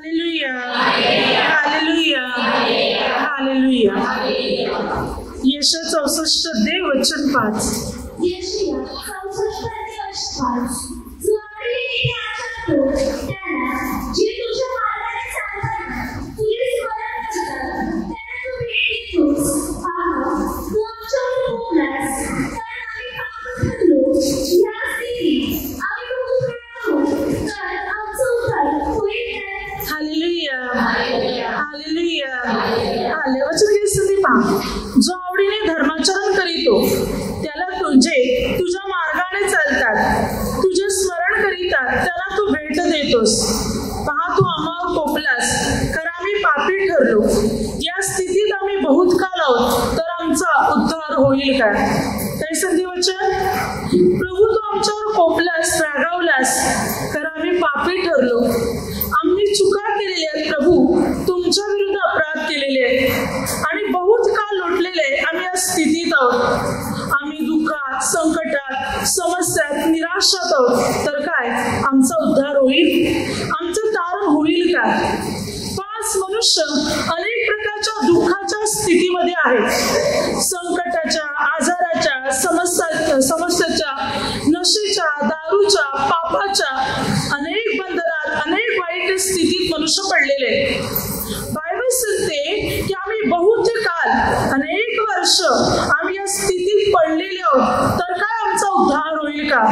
Hallelujah, hallelujah, hallelujah. यशा 64 देव वचन 5. यशया 64:5. जो आपली नीती आचरतो त्याला जे तुझ्या मार्गाने चालतात तुझे स्मरण करतात त्याला तू भेट देतोस. पहा, तू आमच्यावर बोललास कारण आम्ही पाप करलो. या स्थितीत आम्ही बहुत राहतो तर आमचं उद्धार होईल काय? हालेलुया, हालेलुया, हाले. वचन घे संधी पहा. जो आवडीने धर्माचरण करीतो त्याला तुझे तुझ्या मार्गाने चालतात तुझे स्मरण करीतात त्याला तू भेट देतोस. पहा, तू आम्हावर कोपलास कारण आम्ही पापी ठरलो. या स्थितीत आम्ही बहुत काल आहोत तर आमचा उद्धार होईल काय? काय संधी वचन? प्रभू, तू आमच्यावर कोपलास, रागावलास कारण आम्ही पापी ठरलो. आम्ही चुका केलेल्या आहेत प्रभू, तुमच्या विरुद्ध अपराध केलेले आहेत आणि बहुत काळ लोटलेले आम्ही या स्थितीत आहोत. आम्ही दुःखात, संकटात, समस्यात, निराशात आहोत तर काय आमचा उद्धार होईल? आमचं तारण होईल का? 5 मनुष्य अनेक प्रकारच्या दुःखाच्या स्थितीमध्ये आहेत. संकटाच्या, आजाराच्या, समस्याच्या, नशेच्या, दारूच्या, पापाच्या अनेक बंधनात, अनेक वाईट स्थितीत मनुष्य पडलेले. बायबल सांगते की आम्ही बहुत काल, अनेक वर्ष आम्ही या स्थितीत पडलेले आहोत तर काय आमचा उद्धार होईल का?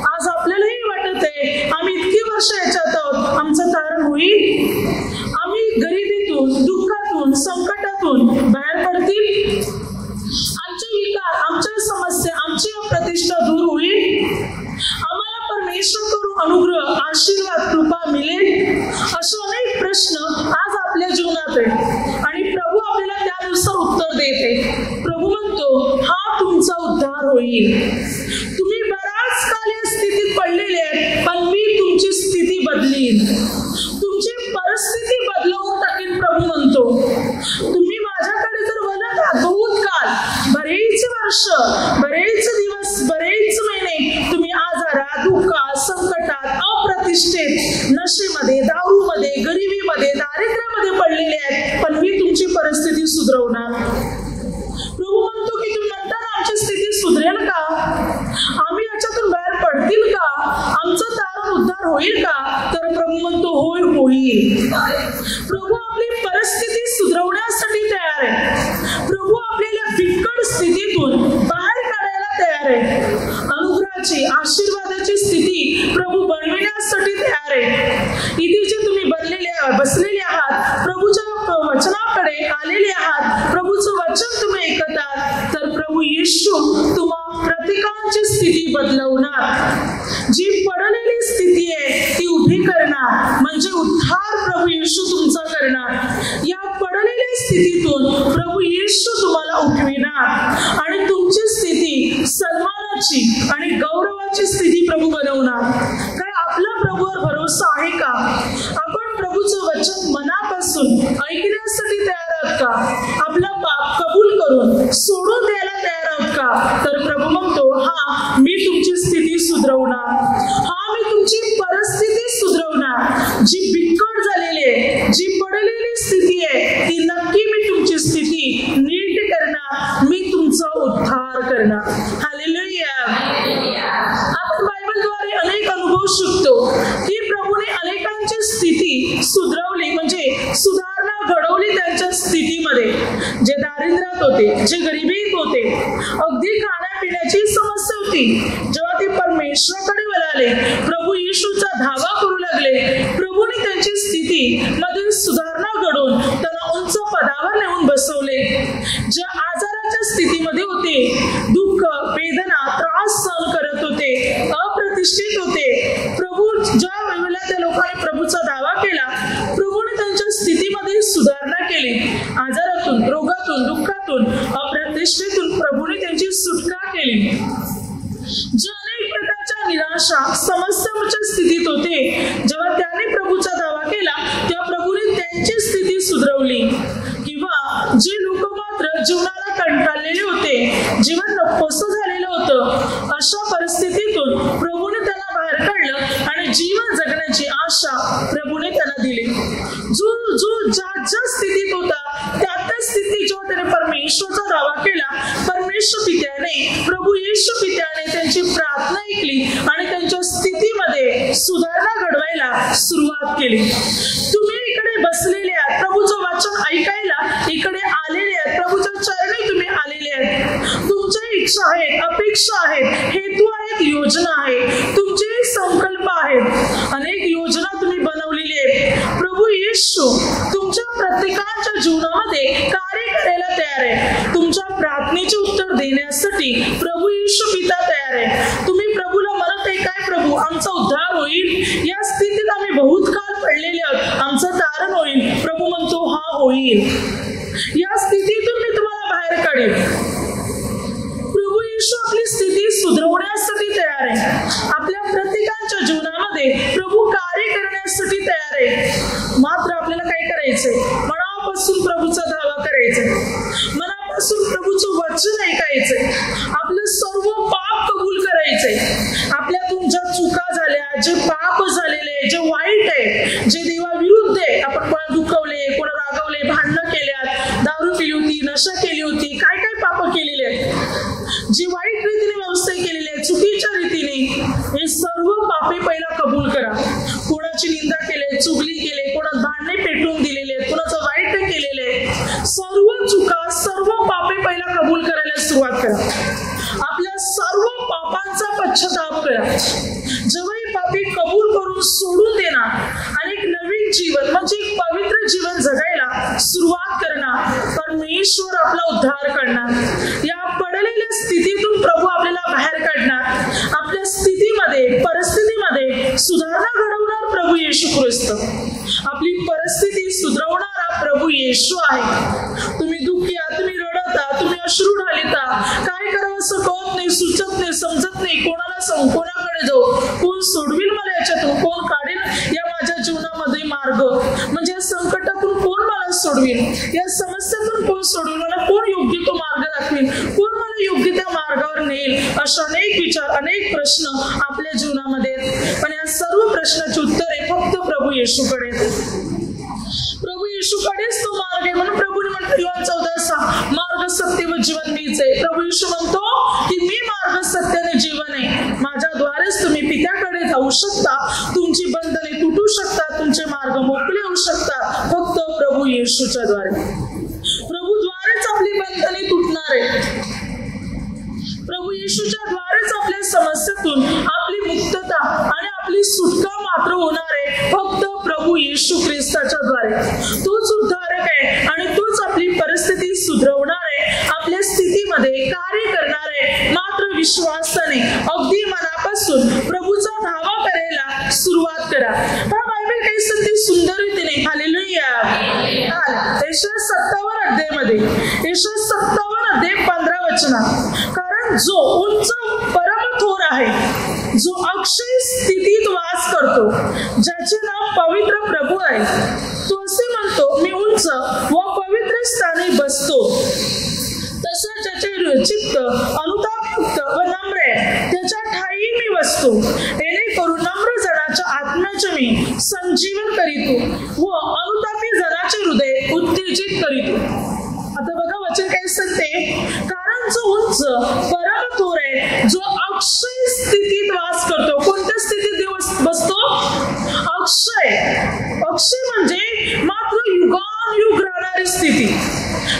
आज आपल्यालाही वाटत आहे आम्ही इतकी वर्ष याच्यात आहोत, आमचं तारण होईल? आम्ही गरिबीतून, दुःखातून, संकटातून बाहेर पडतील? आमचे विकार, आमच्या समस्या, आमची अप्रतिष्ठा दूर होईल? आम्हाला परमेश्वराकडून अनुग्रह, आशीर्वाद, कृपा मिळेल? असे अनेक प्रश्न आज आपल्या जीवनात आहे आणि प्रभू आपल्याला त्यानुसार उत्तर देते. प्रभू म्हणतो, हा तुमचा उद्धार होईल. तुम्ही बराच काल या स्थितीत पडलेले आहेत पण मी तुमची स्थिती बदलीन, तुमची परिस्थिती बदलवून टाकीन. प्रभू म्हणतो, तुम्ही माझ्याकडे जर वळत आहात बहुत काल, बरेच वर्ष, बरेच दिवस, बरेच महिने तुम्ही आजारात, दुःखात, संकटात, अप्रतिष्ठेत, नशेमध्ये, दारूमध्ये, गरिबीमध्ये, दारिद्र्यामध्ये पडलेले आहेत पण मी तुमची परिस्थिती सुधारवणार. प्रभू म्हणतो की तुम्ही म्हणता आमची स्थिती सुधरेल का? आम्ही याच्यातून बाहेर पडतील का? आमचं तारण उद्धार होईल का? तर प्रभू म्हणतो, होय, होईल. प्रभू आपली परिस्थिती सुधारवण्यासाठी तयार आहे. प्रभू आपल्याला बिकट स्थितीतून बाहेर काढायला तयार आहे. अनुग्रहाची, आशीर्वादाची स्थिती प्रभू बनविण्यासाठी तयार आहे. इथे जे तुम्ही बसलेले आहात, प्रभूच्या वचनाकडे आलेले आहात, प्रभूचं वचन तुम्ही ऐकत आहात तर प्रभू येशू तुम्हा प्रत्येकाची स्थिती बदलवणार. जी पडलेली स्थिती आहे ती उभी करणार, म्हणजे उद्धार प्रभू येशू तुमचा करणार. या पडलेल्या स्थितीतून प्रभू येशू तुम्हाला उठविणार आणि तुमची स्थिती सन्मानाची आणि गौरवाची स्थिती प्रभू बनवणार. काय आपला प्रभूवर भरोसा आहे का? आपण प्रभूचं वचन मनापासून ऐकण्यासाठी तयार आहात का? आपला पाप कबूल करून सोडून द्यायला तयार आहात का? तर प्रभू म्हणतो, हा मी तुमची स्थिती सुधारवणार, हा मी तुमची परिस्थिती सुधारवणार. जी बिकट झालेली आहे, जी पडलेली स्थिती आहे ती नक्की मी तुमची स्थिती नीट करणार, मी तुमचा उद्धार करणार. हालेलुया. आपण बायबलद्वारे अनेक अनुभव शिकतो की प्रभूने अनेकांची स्थिती सुधारवली, म्हणजे सुधारणा घडवली त्यांच्या स्थितीमध्ये. जे दारिद्र्यात होते, जे गरिबीत होते, अगदी खाण्यापिण्याची समस्या होती, जेव्हा ते परमेश्वराकडे वळाले, प्रभू येशूचा धावा करू लागले, प्रभूने त्यांची स्थिती मध्ये सुधारणा घडवून त्यांना उंच पदावर नेऊन बसवले. ज्या आजाराच्या स्थितीमध्ये होते, दुःख, वेदना, त्रास सहन करत होते, अप्रतिष्ठित होते, प्रभू ज्या वेळेला त्या लोकांनी प्रभूचा दावा केला, प्रभूने त्यांच्या स्थितीमध्ये सुधारणा केली. आजारातून, रोगातून, दुःखातून, अप्रतिष्ठेतून प्रभूने त्यांची सुटका केली. जे अनेक प्रकारच्या निराशा, समस्याच्या स्थितीत होते, जेव्हा त्याने प्रभूचा दावा केला तेव्हा प्रभूने त्यांची स्थिती सुधारवली. किंवा जे लोक मात्र जीवनाला कंटाळलेले होते, जीवन नकोसं झालेलं होतं, अशा परिस्थितीतून प्रभूने त्यांना बाहेर काढलं आणि जीवन जगण्याची आशा भाषा प्रभूने त्यांना दिली. जो ज्या स्थितीत होता त्या स्थितीत जेव्हा त्याने परमेश्वराचा दावा केला, परमेश्वर पित्याने, प्रभू येशू पित्याने त्यांची प्रार्थना ऐकली आणि त्यांच्या स्थितीमध्ये सुधारणा घडवायला सुरुवात केली. तुम्ही इकडे बसलेले आहात, प्रभूचं वचन ऐकायला इकडे आलेले आहात, प्रभूच्या चरणी तुम्ही आलेले आहात. तुमच्या इच्छा आहेत, अपेक्षा आहेत, हेतू आहेत, योजना आहेत, तुमचे संकल्प आहेत, अनेक योजना तुम्ही बनवलेली आहेत. प्रभू येशू तुमच्या प्रत्येकाच्या जीवनामध्ये कार्य करायला तयार आहे. तुमच्या प्रार्थनेचे उत्तर देण्यासाठी प्रभू येशू पिता तयार आहे. तुम्ही प्रभूला म्हणत आहे काय, प्रभू आमचा उद्धार होईल, या स्थितीत आम्ही बहुत काळ पडलेले आहोत, आमचं तारण होईल. प्रभू म्हणतो हा होईल, या स्थितीतून मी तुम्हाला बाहेर काढेल. प्रभू येशू आपली स्थिती सुधारवण्यासाठी तयार आहे. आपल्या प्रत्येकाच्या जीवनामध्ये प्रभू कार्य करण्यासाठी तयार आहे. मात्र आपल्याला काय करायचंय, मनापासून प्रभूचा धावा करायचा, मनापासून प्रभूचं वचन ऐकायचंय, आपलं सर्व पाप कबूल करायचंय. आपल्यातून ज्या चुका झाल्या, जे पाप झालेले, जे वाईट आहे, जे देवाविरुद्ध आहे, आपण कोणा दुखवले, कोणा रागवले, भांडणं केल्यात, दारू पिली होती, नशा केली होती, काय काय पाप केलेले आहेत, जी वाईट रीतीने व्यवस्था केलेली आहे, चुकीच्या रीतीने, हे सर्व पापे पहिला कबूल करा. कोणाची निंदा केली, चुगली केली, कोणा भांडणे पेटवून दिलेले, कोणाचं वाईट केलेले, सर्व चुका, सर्व पापे पहिला कबूल करायला सुरुवात करा. आपल्या सर्व पापांचा पश्चाताप करा. जेव्हा ही पापे कबूल करून सोडून देणार आणि एक नवीन जीवन म्हणजे एक पवित्र जीवन जगायला सुरुवात करणार, परमेश्वर आपला उद्धार करणार. या पडलेल्या स्थितीतून प्रभू आपल्याला बाहेर काढणार. आपल्या स्थितीमध्ये, परिस्थितीमध्ये सुधारणा घडवणार प्रभू येशू ख्रिस्त. आपली परिस्थिती सुधारवणारा प्रभू येशू आहे. तुम्ही दुःखी आहात, तुम्ही रडता, तुम्ही अश्रू ढालिता, काय करावं असं कळत नाही, सुचत नाही, समजत नाही, कोणाला सांगू, कोणाकडे जाऊ, कोण सोडविल मला याच्यातून, कोण काढेल या माझ्या जीवनामध्ये मार्ग, म्हणजे या संकटातून कोण मला सोडविल, या समस्यातून कोण सोडविल, मला कोण योग्य तो मार्ग दाखवेल, कोण मला योग्य त्या मार्गावर नेईल, अशा अनेक विचार, अनेक प्रश्न आपल्या जीवनामध्ये. पण या सर्व प्रश्नाची उत्तरे फक्त प्रभू येशूकडे. प्रभू येशूकडेच तो मार्ग आहे. म्हणून प्रभूने म्हणतो योहान 14:6, मार्ग, सत्य व जीवन मीच आहे. प्रभू येशू म्हणतो की मी मार्ग, सत्य आणि जीवन आहे. माझ्याद्वारेच तुम्ही पित्याकडे जाऊ शकता, तुमची बंधने तुटू शकतात, तुमचे मार्ग मोकळे होऊ शकतात, फक्त प्रभू येशूच्या द्वारे. प्रभूद्वारेच आपली बंधने तुटणार आहे. प्रभू येशूच्या द्वारेच आपल्या समस्येतून आपली मुक्तता आणि आपली सुटका मात्र होणार आहे, फक्त प्रभू येशू ख्रिस्ताच्या द्वारे. तोच उद्धारक आहे आणि तोच आपली परिस्थिती सुधारवणार आहे, आपल्या स्थितीमध्ये कार्य करणार आहे. मात्र विश्वासाने, अगदी मनापासून प्रभूचा धावा करायला सुरुवात करा. पण बायबल काही संधी सुंदर रीतीने, हालेलुया, यशाया 57 अध्यायामध्ये, यशाया 57 अध्याय 15 वचनात, कारण जो उंच परम थोर आहे, जो अक्षय स्थितीत वास करतो, ज्याचे नाव पवित्र प्रभू आहे, तो असे म्हणतो, मी उंच व पवित्र स्थानी बसतो. तसं ज्याचे चित्त अनुतापयुक्त व नम्र आहे, त्याच्या ठाई मी बसतो. जेणेकरून नम्र जनाच्या आत्म्याचे मी संजीवन करीतो व अनुतापी जनाचे हृदय उत्तेजित करीतो. आता बघा वचन काय सांगते, कारण जो उंच परम थोर आहे, जो अक्षय स्थितीत वास करतो. कोणत्या स्थितीत देव बसतो? अक्षय. अक्षय म्हणजे मात्र युगानुयुग राहणारी स्थिती,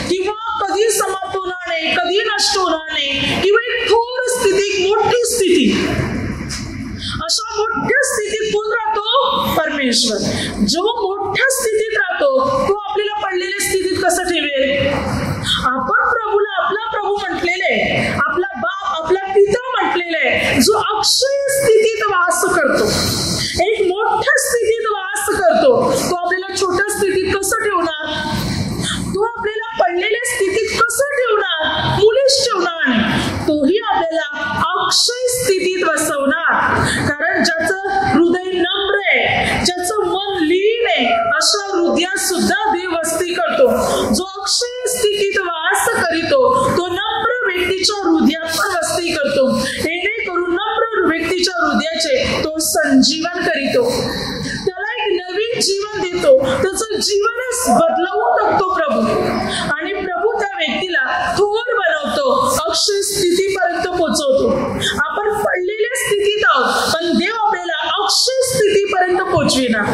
किंवा कधी समाप्त होणार नाही, कधी नष्ट होणार नाही, किंवा एक थोर स्थिती, एक मोठी स्थिती. अशा मोठ्या स्थितीत कोण राहतो? परमेश्वर. जो मोठ्या स्थितीत राहतो तो आपल्याला पडलेल्या स्थितीत कसं ठेवेल? आपण प्रभूला आपला प्रभू म्हटलेले, आपला बाप, आपला पिता म्हटलेले, जो अक्षय स्थितीत वास करतो, एक मोठ्या स्थितीत वास करतो, तो आपल्याला छोट्या स्थितीत कसं ठेवणार? तो आपल्याला पडलेल्या स्थितीत कसं ठेवणार? मुलीच ठेवणार नाही, तोही आपल्याला अक्षय स्थितीत बसवणार. कारण ज्याचं हृदय नम्र आहे, ज्याचं मन लीन आहे, अशा हृदयात सुद्धा देव वस्ती करतो. जो अक्षय स्थितीत वास करीतो, तो नम्र व्यक्तीच्या हृदयात पण वस्ती करतो. जेणेकरून नम्र व्यक्तीच्या हृदयाचे तो संजीवन करीतो. त्याला एक देतो, त्याचं जीवनच बदलवून टाकतो प्रभू. आणि प्रभू त्या व्यक्तीला थोर बनवतो, अक्षय स्थितीपर्यंत पोहोचवतो. आपण पडलेल्या स्थितीत आहोत, पण देव आपल्याला अक्षय स्थितीपर्यंत पोहोचविणार.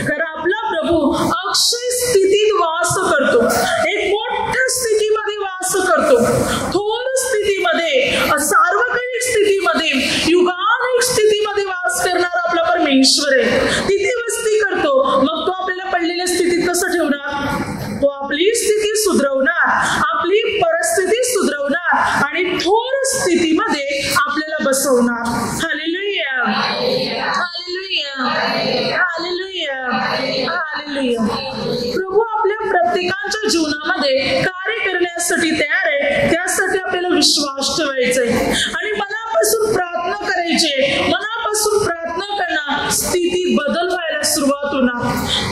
कारण आपला प्रभू अक्षय स्थितीत वास करतो, एक मोठ्या स्थितीमध्ये वास करतो, थोर स्थितीमध्ये, सार्वकालिक स्थितीमध्ये, युगानिक स्थितीमध्ये वास करणारा आपला परमेश्वर आहे. तिथे वस्ती करतो. मग तो आपल्याला पडलेल्या स्थितीत कसं ठेवणार? तो आपली स्थिती सुधरवणार, आपली परिस्थिती सुधरवणार आणि थोर स्थितीमध्ये आपल्याला बसवणार. Hallelujah, hallelujah, hallelujah, hallelujah. प्रभू आपल्या प्रत्येकाच्या जीवनामध्ये कार्य करण्यासाठी तयार आहे. त्यासाठी आपल्याला विश्वास ठेवायचा आहे आणि मनापासून प्रार्थना करायची. मनापासून प्रार्थना करणं, स्थितीत बदल व्हायला सुरुवात होणार,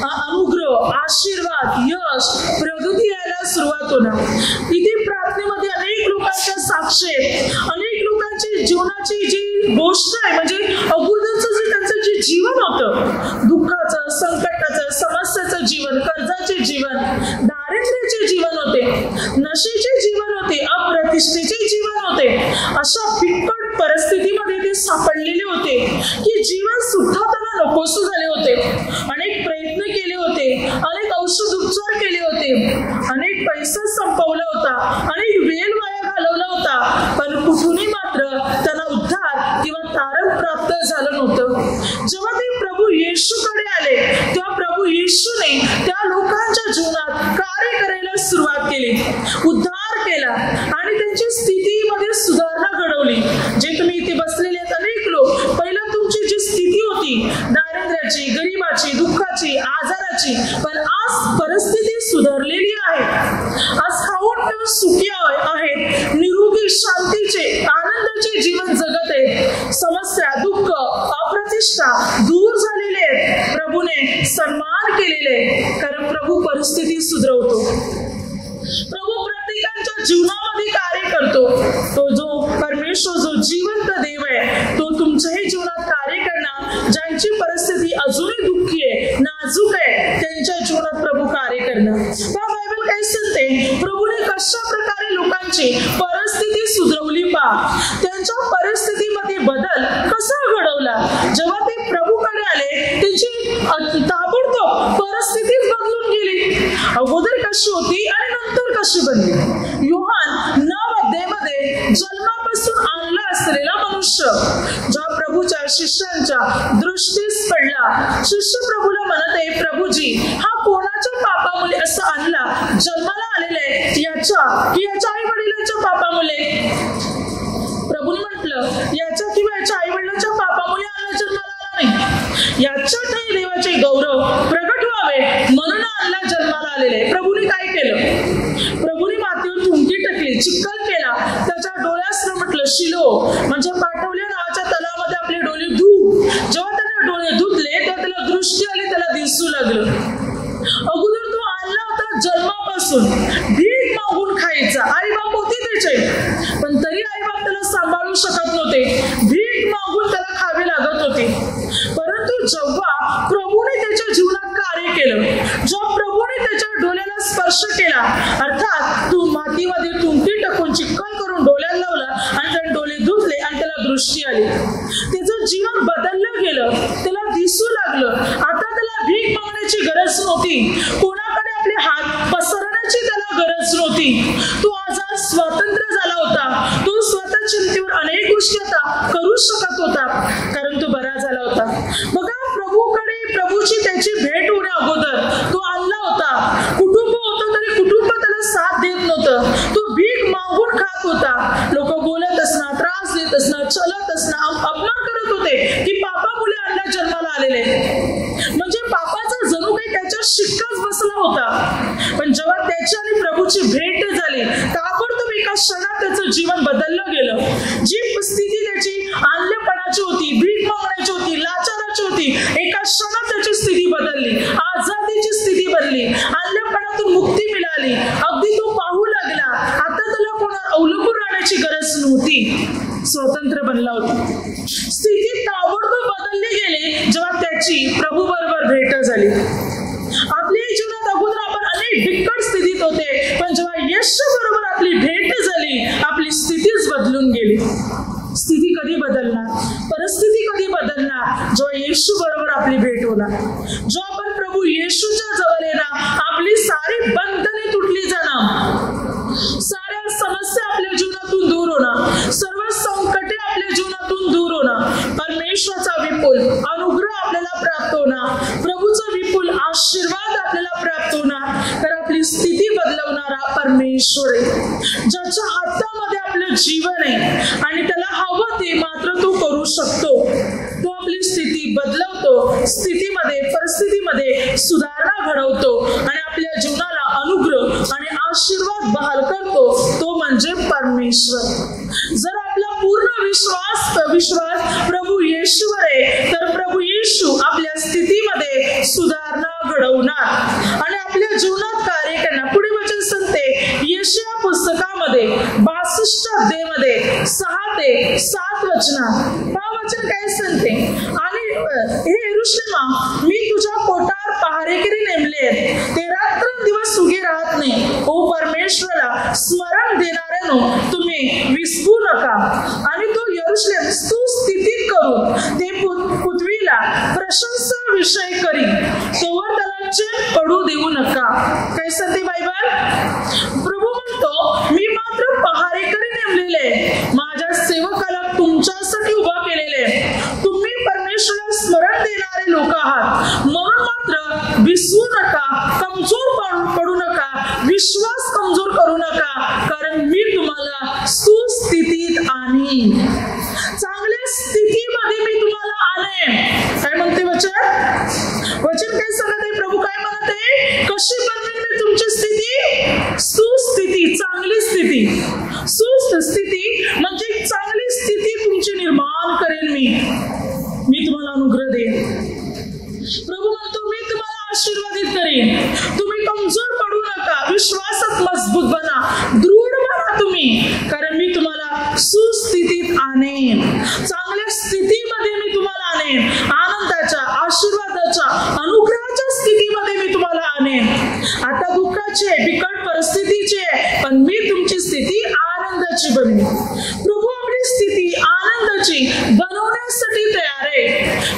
अनुग्रह, आशीर्वाद, यश, प्रगती यायला सुरुवात होणार. इथे प्रार्थनेमध्ये अनेक लोकांच्या साक्षी आहेत. अनेक लोकांची जीवनाची जी गोष्ट आहे, म्हणजे अगोदरचं जे त्यांचं जे जीवन होतं, दुःखाचं, संकटाचं, समस्याचं जीवन, कर्जाचे जीवन, दारिद्र्याचे जीवन होते, नशेचे जीवन होते, अप्रतिष्ठेचे जीवन होते. अशा बिकट परिस्थितीमध्ये ते सापडलेले होते की जीवन सुद्धा त्यांना नकोसं झाले होते. अनेक प्रयत्न केले होते, अनेक औषध उपचार केले होते, अनेक पैसा संपवला होता, अनेक वेळ वाया घालवला होता, पण कुठूनही मात्र त्यांना उद्धार किंवा तारण प्राप्त झालं नव्हतं. जेव्हा ते प्रभू येशूकडे आले, तेव्हा प्रभू येशूने त्या लोकांच्या जीवनात कार्य करायला सुरुवात केली, उद्धार केला आणि त्यांची स्थितीमध्ये सुधारणा घडवली. जे तुम्ही इथे बसलेले आहेत अनेक लोक, पहिला तुमची जी स्थिती होती दारिद्र्याची, गरिबाची, दुःखाची, आजाराची, पण आज परिस्थिती सुधारलेली आहे. आज खाऊन पिऊन सुखी आहेत, निरोगी, शांतीचे, आनंदाचे जीवन जगत आहेत. समस्या, दुःख, अप्रतिष्ठा दूर झालेले आहेत. प्रभूने सन्मान केलेले, कारण प्रभू परिस्थिती सुधरवतो. प्रभू प्रत्येकाच्या जीवनामध्ये कार्य करतो. तो जो परमेश्वर, जो जिवंत देव आहे, तो तुमच्याही जीवनात कार्य करणार. ज्यांची परिस्थिती अजूनही दुःखी आहे, नाजूक आहे, त्यांच्या जीवनात प्रभू कार्य करणार. बायबल काय सांगते? प्रभूने कशा प्रकारे लोकांची परिस्थिती सुधरवली पहा. त्यांच्या परिस्थितीमध्ये बदल कसा घडवला. जेव्हा ते प्रभूकडे आले, त्यांची ताबडतोब परिस्थितीच बदलून गेली. अगोदर कशी होती आणि नंतर कशी बनली. योहान 9 अध्यायामध्ये जन्मापासून आणला असलेला मनुष्य जेव्हा प्रभूच्या शिष्यांच्या दृष्टीस पडला, शिष्य प्रभूला म्हणत आहे, प्रभूजी, हा कोणाच्या पापामुळे असं आणला, जन्माला आलेला आहे, याच्या आई वडिलांच्या पापामुळे. प्रभूने म्हटलं, याच्या किंवा याच्या आई वडिलांच्या पापामुळे आणला, जन्माला आला नाही. याच्यात देवाचे गौरव प्रगट व्हावे म्हणून आणला, जन्माला आलेले. प्रभूने काय केलं? प्रभूने मातीवर थुंकी टाकली, चिखल केला, त्याच्या डोळ्यासनं म्हटलं, शिलो म्हणजे पाठवल्या नावाच्या तलावामध्ये आपले डोळे धु. जेव्हा त्याने डोळे धुतले, तेव्हा त्याला दृष्टी आली, त्याला दिसू लागलं. अगोदर तो आणला होता जन्मापासून भीक मागून खायचा. आई बाप होते त्याचे, पण तरी आई बाप त्याला सांभाळू शकत नव्हते, भीक मागून त्याला खावे लागत होते. परंतु जेव्हा प्रभूने त्याच्या जीवनात कार्य केलं, जेव्हा प्रभूने त्याच्या डोळ्याला स्पर्श केला, अर्थात तू मातीमध्ये थुंकी टाकून चिखल करून डोळ्याला लावला आणि त्याने डोळे धुतले आणि त्याला दृष्टी आली, त्याचं जीवन बदललं गेलं, त्याला दिसू लागलं. आता त्याला भीक मागण्याची गरज नव्हती, कोणाकडे आपले हात पसरण्याची त्याला गरज नव्हती. तो आजार स्वतंत्र झाला होता. तो स्वतः चिंतेवर अनेक गोष्टी आता करू शकत होता, कारण तो बरा झाला होता. बघा, प्रभूकडे प्रभूची त्याची भेट होण्या अगोदर तो आणला होता. कुटुंब होतं तरी कुटुंब त्याला साथ देत नव्हतं. तो भीक मागून खात होता. लोक बोलत असणार, त्रास देत असणार, चलत असणार, अपमान करत होते की पापा मुले आणला, जन्माला आलेले. म्हणजे पापाचा जणू काही त्याच्या शिक्काच बसला होता. पण जेव्हा त्याची आणि प्रभूची भेट झाली, ताबडतोब एका क्षणात त्याचं जीवन बदललं गेलं. जी स्थिती त्याची आणलेपणाची होती, भीक मागण्याची होती, लाचाराची होती, एका क्षणात त्याची स्थिती बदलली. आजादीची स्थिती बनली, आणलेपणातून मुक्ती मिळाली. अगदी तो पाहू लागला. आता त्याला कोणावर अवलंबून राहण्याची गरज नव्हती, स्वतंत्र बनला होता. स्थिती ताबडतोब बदलली गेली जेव्हा त्याची प्रभू बरोबर भेट झाली. आपली भेट झाली, आपली स्थितीच बदलून गेली. स्थिती कधी बदलणार, परिस्थिती कधी बदलणार? जेव्हा येशू बरोबर आपली भेट होणार, जो आपण प्रभू येशूच्या जवळ येणार, आपली सारी बंधने तुटली जाणार, साऱ्या समस्या आपल्या जीवनातून दूर होणार, सर्व संकटे आपल्या जीवनातून दूर होणार, परमेश्वराचा विपुल अनुग्रह आपल्याला प्राप्त होणार, प्रभूचा विपुल आशीर्वाद आपल्याला प्राप्त होणार. तर आपली स्थिती बदलवणारा परमेश्वर आहे, ज्याच्या हातामध्ये आपलं जीवन आहे आणि त्याला हवं ते मात्र तो करू शकतो. तो आपली स्थिती बदलवतो, स्थितीमध्ये परिस्थितीमध्ये सुधारणा घडवतो आणि आपल्या जीवनाला अनुग्रह आणि आशीर्वाद बहाल करतो. तो म्हणजे परमेश्वर. जर आपला पूर्ण विश्वास प्रभू येशूवर आहे, तर प्रभू येशू आपल्या स्थितीमध्ये सुधारणा घडवणार आणि आपल्या जीवनात कार्य करणार. पुढे वचन सांगते यशाया पुस्तकामध्ये 62 अध्यायामध्ये 6 ते 7 वचनात हा वचन काय सांगते, आणि हे यरूशलेमा, मी तुझ्या पोटावर पहारेकरी नेमले आहेत, ते रात्रंदिवस उगे राहत नाही. ओ परमेश्वराला स्मरण देणाऱ्यानो, तुम्ही विसरू नका. आणि तो यरूशलेम सुस्थितीत करून ते पृथ्वीला प्रशंसा विषय करी, तोवर त्याला चैन पडू देऊ नका. काय सांगते बायबल? प्रभू म्हणतो, मी मात्र पहारेकरी नेमलेले, माझ्या सेवकाला तुमच्यासाठी उभा केलेले. तुम्ही परमेश्वराला स्मरण देणारे लोक आहात, म्हणून मात्र विसरू नका, कमजोर पडू नका, विश्वास कमजोर करू नका, कारण मी तुम्हाला सुस्थितीत आणीन, चांगल्या स्थितीमध्ये मी तुम्हाला आणेन. काय म्हणते वचन काय सांगत आहे? प्रभू काय म्हणत आहे? कशी बनवेन मी तुमची स्थिती? सुस्थिती, चांगली स्थिती. सुस्थिती म्हणजे चांगली स्थिती तुमची निर्माण करेन मी तुम्हाला अनुग्रह देईन. प्रभू म्हणतो, मी तुम्हाला आशीर्वादित करेन. तुम्ही कमजोर पडू नका, विश्वासात मजबूत बना, दृढ बना तुम्ही, कारण मी तुम्हाला सुस्थितीत आणेन, चांगल्या स्थितीमध्ये मी तुम्हाला आणेन, आनंदाच्या, आशीर्वादाच्या, अनुग्रहाच्या स्थितीमध्ये मी तुम्हाला आणेन. आता दुःखाची आहे, बिकट परिस्थितीची आहे, पण मी तुमची स्थिती आनंदाची बनवेन. प्रभू आपली स्थिती आनंदाची बनवण्यासाठी तयार आहे.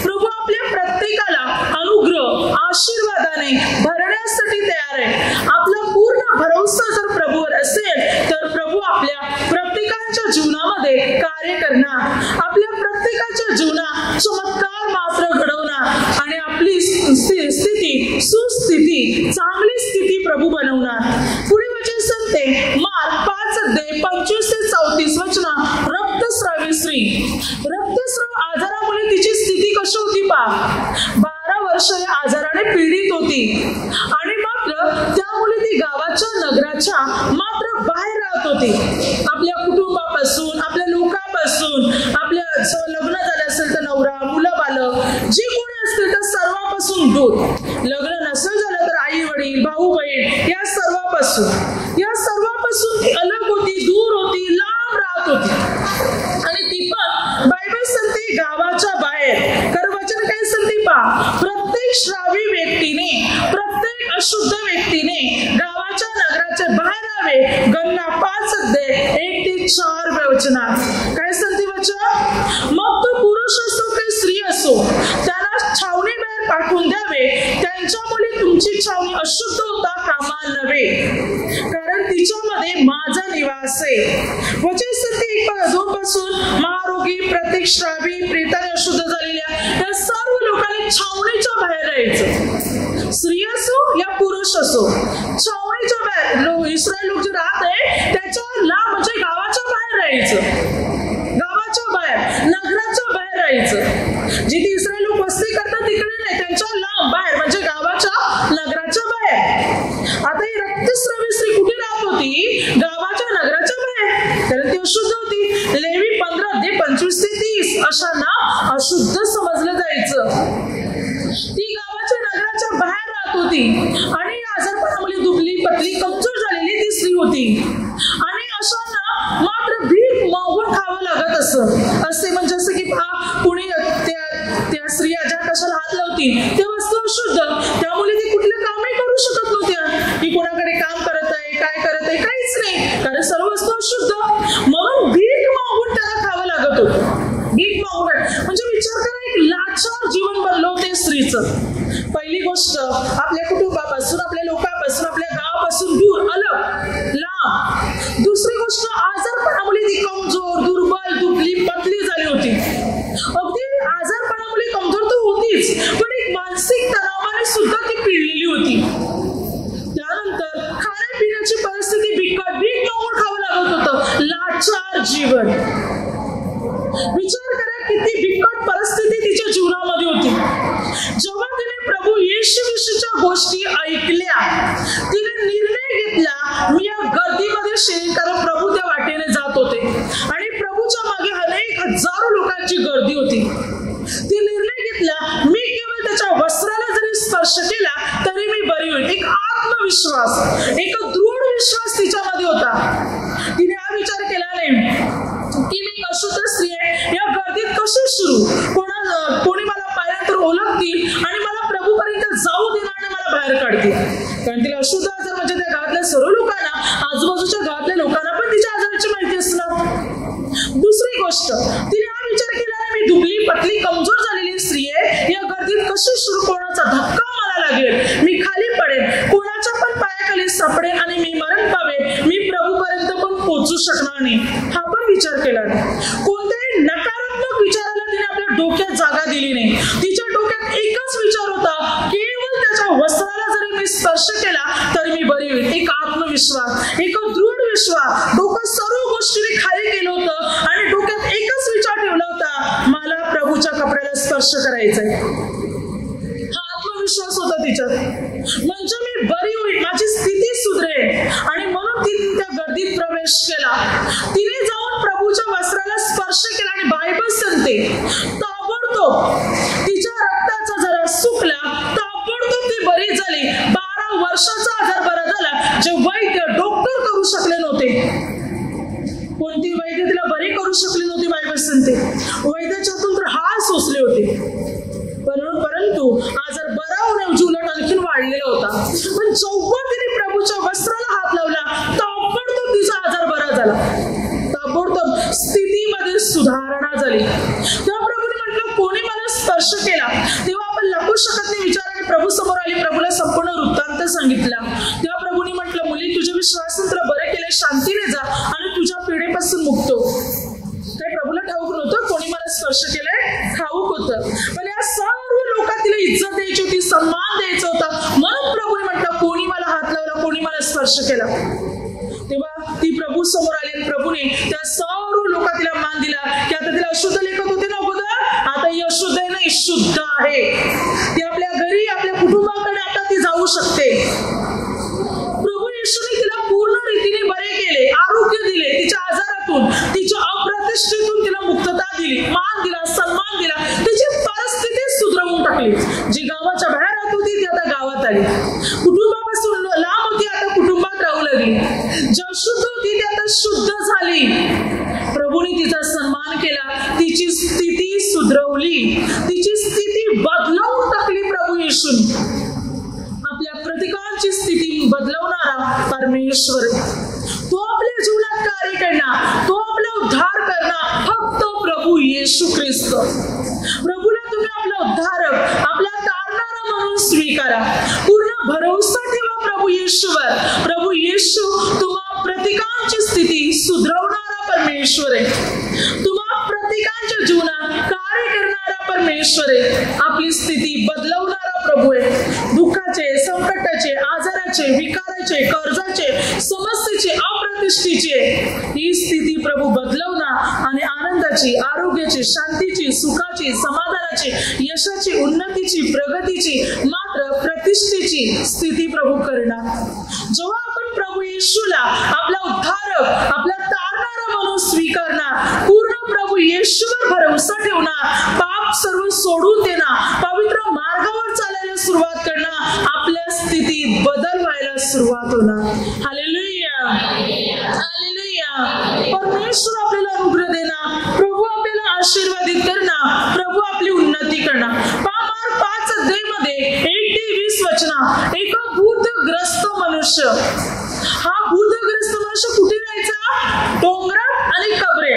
प्रभू आपल्या प्रत्येकाला अनुग्रह, आशीर्वादाने भरण्यासाठी तयार आहे. आपला पूर्ण भरोसा जर प्रभूवर असेल, तर प्रभू आपल्या प्रत्येकाच्या जीवनामध्ये कार्य करणार, आपल्या प्रत्येकाच्या जीवनात चमत्कार मात्र घडवणार आणि आपली स्थिती, सुस्थिती, चांगली स्थिती प्रभू बनवणार. पुढे वचन सांगते मार्क 5 अध्याय 25 ते 34 वचन, रक्तस्रावी स्त्री, रक्तस्राव आजारामुळे तिची स्थिती कशी होती पहा. 12 वर्ष या आजाराने पीडित होती आणि मात्र त्यामुळे ती गावाच्या, नगराच्या मात्र बाहेर राहत होती. आपल्या कुटुंबापासून, आपल्या लोकांपासून, आपल्या लग्न झालं असेल तर नवरा, मुलं बालं, जी कोणी असतील तर सर्वांपासून दूर. लग्न नसेल झालं तर आई वडील, भाऊ बहीण, या सर्वांपासून ती अलग होती, दूर होती, लांब राहत होती. आणि ती पण बायबल सांगते गावाच्या बाहेर. तर वचन काय सांगते पहा, प्रत्येक श्रावी व्यक्तीने, प्रत्येक अशुद्ध व्यक्तीने गावाच्या, नगराच्या बाहेर राहावे. गणना 5 अध्याय 1 ते 4 वचनात काय सांगते वचन, मग तो पुरुष असो की स्त्री असो, त्यांना छावणी बाहेर पाठवून द्यावे. त्यांच्यामुळे तुमची छावणी अशुद्ध होता कामा नव्हे, कारण तिच्यामध्ये माझा निवास आहे. वचन सांगते 1-2 पासून, महारोगी, प्रत्येक श्रावी, प्रेताने अशुद्ध झालेल्या या सर्व लोकांनी छावणीच्या बाहेर राहायचं. स्त्री असो या पुरुष असो, छावणीच्या बाहेर. इस्रायल लोक जे राहत आहे त्याच्या लांब म्हणजे गावाच्या बाहेर राहायचं, गावाच्या बाहेर, नगराच्या बाहेर राहायचं. जिथे इस्रायल लोक वस्ती करतात तिकडे नाही, त्यांच्या लांब बाहेर म्हणजे गावाच्या, नगराच्या बाहेर. आता ही रक्तस्रावी स्त्री कुठे राहत होती? गावाच्या, नगराच्या बाहेर, कारण ती अशुद्ध होती. लेवी 15 अध्याय 25 ते 30 अशांना अशुद्ध समजलं जायचं. ती गावाच्या, नगराच्या बाहेर राहत होती आणि आजारपणामुळे दुबली, पतली, कमजोर झालेली ती स्त्री होती. आणि अशांना मात्र भीक मागून खावं लागत असे. म्हणजे असं की कुणी त्या स्त्रिया ज्या कशाला हात लावतील त्या वस्तू अशुद्ध, त्यामुळे ती कुठलं कामही करू शकत नव्हत्या. की कोणाकडे काम करत आहे, काय करत आहे, काहीच नाही, कारण सर्व आपल्या कुटुंबापासून, आपल्या लोकांपासून, आपल्या गावापासून दूर, अलग, लांब. दुसरी गोष्ट, आजारपणामुळे ती कमजोर, दुर्बल, दुबली, पतली झाली होती. अगदी आजारपणामुळे कमजोर तर होतीच, पण एक मानसिक तणावाने सुद्धा ती पिळलेली होती. त्यानंतर खाण्यापिण्याची परिस्थिती बिकट, भीक मागून खावं लागत होतं, लाचार जीवन. विचार करा किती बिकट परिस्थिती तिच्या जीवनामध्ये होती. जेव्हा तिने प्रभू येशू ख्रिस्ताच्या गोष्टी ऐकल्या, तिने निर्णय घेतला, मी या गर्दीमध्ये शिरेल, कारण प्रभू त्या वाटेने जात होते आणि प्रभूच्या मागे अनेक हजारो लोकांची गर्दी होती. ती निर्णय घेतला, मी केवळ त्याच्या वस्त्राला जरी स्पर्श केला तरी मी बरी होईल. एक आत्मविश्वास, एक दृढ विश्वास तिच्यामध्ये होता. तिने हा विचार केला नाही की मी अशुद्ध स्त्री आहे, या गर्दीत कशी सुरू, कोणी मला पाहिल्यानंतर ओळखतील आणि मला प्रभूपर्यंत जाऊ देणार आणि मला बाहेर काढतील. कारण तिला अशुद्ध आजार म्हणजे त्या गावातल्या सर्व लोकांना, आजूबाजूच्या गावातल्या लोकांना पण तिच्या आजाराची माहिती असणार. दुसरी गोष्ट, तिने हा विचार केला, मी दुबली, पतली, कमजोर झालेली स्त्री आहे, या गर्दीत कशी सुरू, कोणाचा धक्का मला लागेल, मी खाली पडेल, कोणाच्या पण पायाखाली सापडेल आणि मी मरण पावेल, मी प्रभूपर्यंत पण पोहोचू शकणार नाही. हा पण विचार केला नाही. कोणत्याही नकारात्मक विचाराला तिने आपल्या डोक्यात जागा दिली नाही. तिच्या डोक्यात एकच विचार होता, केवळ त्याच्या वस्त्राला जरी मी स्पर्श केला तरी मी बरी होईल. एक आत्मविश्वास, एक दृढ विश्वास. डोकं सर्व गोष्टीने खाली गेलं होतं आणि डोक्यात एकच विचार ठेवला होता, मला प्रभूच्या कपड्याला स्पर्श करायचंय. हा आत्मविश्वास होता तिच्यात, म्हणजे मी बरी होईल, माझी स्थिती सुधरेल. आणि म्हणून तिने त्या गर्दीत प्रवेश केला. तिने जाऊन प्रभूच्या वस्त्राला स्पर्श केला आणि बायबल सांगते, ताबडतोब तिच्या रक्ताचा जरा सुकला, ताबडतोब ती बरी झाली. 12 वर्षाचा आजार बरा झाला, जे वैद्य, डॉक्टर करू शकले नव्हते. कोणती वैद्य तिला बरी करू शकली नव्हती. बायबल सांगते वैद्याच्या हातून तर हात सोसले होते, परंतु आजार बरा होण्याऐवजी उलट आणखीन वाढलेला होता. पण जेव्हा तिने प्रभूच्या वस्त्राला हात लावला, ताबडतोब तिचा आजार बरा झाला, ताबडतोब स्थितीमध्ये सुधारणा झाली. तेव्हा प्रभूने म्हटलं, कोणी मला स्पर्श केला. तेव्हा आपण लपू शकत नाही. विचाराने प्रभू समोर आली, प्रभूला संपूर्ण वृत्तांत सांगितला. तेव्हा प्रभूने म्हटलं, मुली, तुझ्या विश्वासाने तुला बरे केले, शांतीने जा आणि तुझ्या पिढीपासून मुक्त हो. काही प्रभूला ठाऊक नव्हतं कोणी मला स्पर्श केलंय, ठाऊक होतं, पण या सर्व लोकांना तिला इज्जत द्यायची होती, सन्मान द्यायचा होता. म्हणून प्रभूने म्हटलं, कोणी मला हात लावला, कोणी मला स्पर्श केला. तेव्हा ती प्रभू समोर आली आणि प्रभूने त्या सर्व लोकांना तिला मान दिला की आता तिला अशुद्ध लेखत होते ना अगोदर, आता ही अशुद्ध आहे नाही, शुद्ध आहे. ती आपल्या घरी, आपल्या कुटुंबाकडे आता ती जाऊ शकते. प्रभू येशूने तिला पूर्ण रीतीने बरे केले, आरोग्य दिले, तिच्या आजारातून, तिच्या अप्रतिष्ठेतून तिला मुक्तता दिली, मान दिला, सन्मान दिला. तिची परिस्थिती सुधरवून टाकली. जी गावाच्या बाहेर राहत होती ती आता गावात आली, कुटुंबापासून लांब होती आता कुटुंबात राहू लागली, जी अशुद्ध होती ती आता शुद्ध झाली. प्रभूने तिचा सन्मान केला, तिची स्थिती सुधरवली, तिची स्थिती बदलवून टाकली. प्रभू येशूने आपल्या प्रत्येकाची स्थिती बदलवणारा परमेश्वर, तो आपल्या जीवनात कार्य करणार, तो आपला उद्धार करणार फक्त प्रभू येशू ख्रिस्त. प्रभूला तुम्ही आपला उद्धारक, आपला तारणारा म्हणून स्वीकारा. पूर्ण भरोसा ठेवा प्रभू येशूवर. प्रभू येशू तुम्हा प्रत्येकाची स्थिती सुधरवणारा परमेश्वर आहे, तुम्हा प्रत्येकाच्या जीवनात कार्य करणारा परमेश्वर आहे, आपली स्थिती बदलवणारा प्रभू आहे. दुःखाचे, संकटाचे, आजाराचे, विकाराचे, कर्जाचे, समस्येचे, अप्रतिष्ठेचे ही स्थिती प्रभू बदलवणार आणि आनंदाची, आरोग्याची, शांतीची, सुखाची, समाधानाची, यशाची, उन्नतीची, प्रगतीची, मात्र प्रतिष्ठेची स्थिती प्रभू करणार. जेव्हा आपण प्रभू येशूला आपला उद्धारक, आपला तारणारा म्हणून स्वीकारणार, पूर्ण प्रभू येशूवर भरोसा ठेवणार, पाप सर्व सोडून देणार, पवित्र मार्गावर चालायला सुरुवात करणार, आपल्या स्थितीत बदल व्हायला सुरुवात होणार. Hallelujah, hallelujah. परमेश्वर आपल्याला अनुग्रह देणार, प्रभू आपल्याला आशीर्वादित करणार, प्रभू आपली उन्नती करणार. मार्क 5 अध्यायामध्ये 1-20 वचन, एक भूतग्रस्त मनुष्य. हा भूतग्रस्त मनुष्य कुठे राहायचा? डोंगरात आणि कबरे.